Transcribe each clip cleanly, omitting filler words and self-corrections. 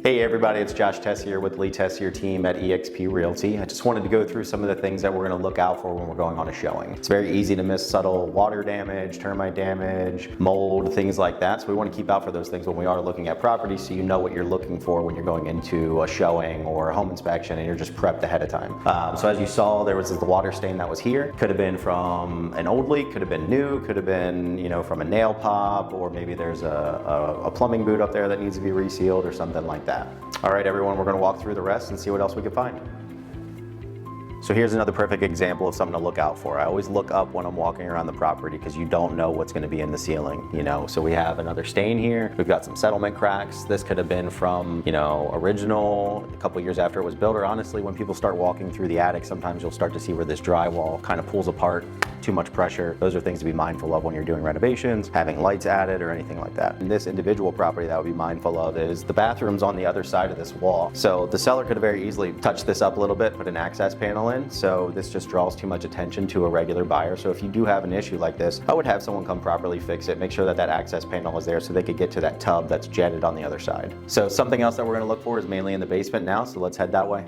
Hey everybody, it's Josh Tessier with the Lee Tessier team at eXp Realty. I just wanted to go through some of the things that we're going to look out for when we're going on a showing. It's very easy to miss subtle water damage, termite damage, mold, things like that. So we want to keep out for those things when we are looking at property, so you know what you're looking for when you're going into a showing or a home inspection and you're just prepped ahead of time. So as you saw, there was the water stain that was here. Could have been from an old leak, could have been new, could have been, from a nail pop, or maybe there's a plumbing boot up there that needs to be resealed or something like that. All right, everyone, we're going to walk through the rest and see what else we can find. So here's another perfect example of something to look out for. I always look up when I'm walking around the property because you don't know what's going to be in the ceiling, So we have another stain here. We've got some settlement cracks. This could have been from, original, a couple years after it was built, or honestly, when people start walking through the attic, sometimes you'll start to see where this drywall kind of pulls apart. Too much pressure. Those are things to be mindful of when you're doing renovations, having lights added or anything like that. And this individual property that I would be mindful of is the bathroom's on the other side of this wall. So the seller could have very easily touched this up a little bit, put an access panel in. So this just draws too much attention to a regular buyer. So if you do have an issue like this, I would have someone come properly fix it, make sure that that access panel is there so they could get to that tub that's jetted on the other side. So something else that we're going to look for is mainly in the basement now. So let's head that way.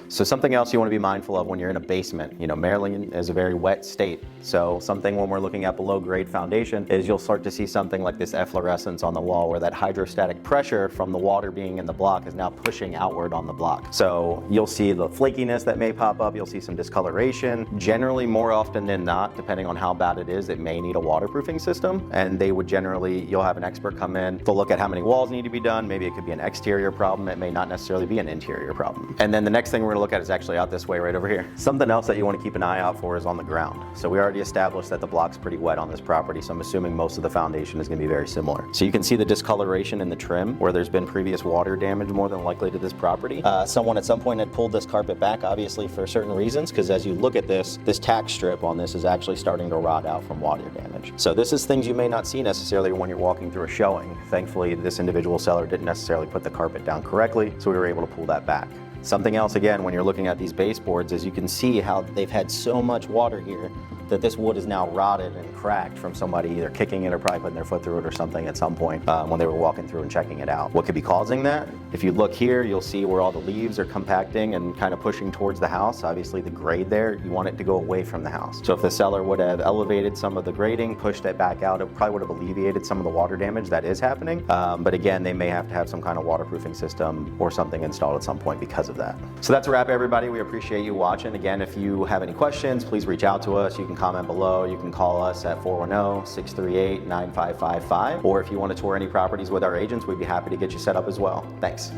So something else you want to be mindful of when you're in a basement. Maryland is a very wet state. So something when we're looking at below grade foundation is you'll start to see something like this efflorescence on the wall where that hydrostatic pressure from the water being in the block is now pushing outward on the block. So you'll see the flakiness that may pop up. You'll see some discoloration. Generally, more often than not, depending on how bad it is, it may need a waterproofing system. And they would you'll have an expert come in. They'll look at how many walls need to be done. Maybe it could be an exterior problem. It may not necessarily be an interior problem. And then the next thing we're going to look at is actually out this way right over here. Something else that you want to keep an eye out for is on the ground. So we already established that the block's pretty wet on this property, so I'm assuming most of the foundation is going to be very similar. So you can see the discoloration in the trim where there's been previous water damage more than likely to this property. Someone at some point had pulled this carpet back, obviously for certain reasons, because as you look at this tack strip on this is actually starting to rot out from water damage. So this is things you may not see necessarily when you're walking through a showing. Thankfully, this individual seller didn't necessarily put the carpet down correctly, so we were able to pull that back. Something else, again, when you're looking at these baseboards is you can see how they've had so much water here that this wood is now rotted and cracked from somebody either kicking it or probably putting their foot through it or something at some point when they were walking through and checking it out. What could be causing that? If you look here, you'll see where all the leaves are compacting and kind of pushing towards the house. Obviously the grade there, you want it to go away from the house. So if the seller would have elevated some of the grading, pushed it back out, it probably would have alleviated some of the water damage that is happening. But again, they may have to have some kind of waterproofing system or something installed at some point because of that. So that's a wrap, everybody. We appreciate you watching. Again, if you have any questions, please reach out to us. You can comment below. You can call us at 410-638-9555. Or if you want to tour any properties with our agents, we'd be happy to get you set up as well. Thanks.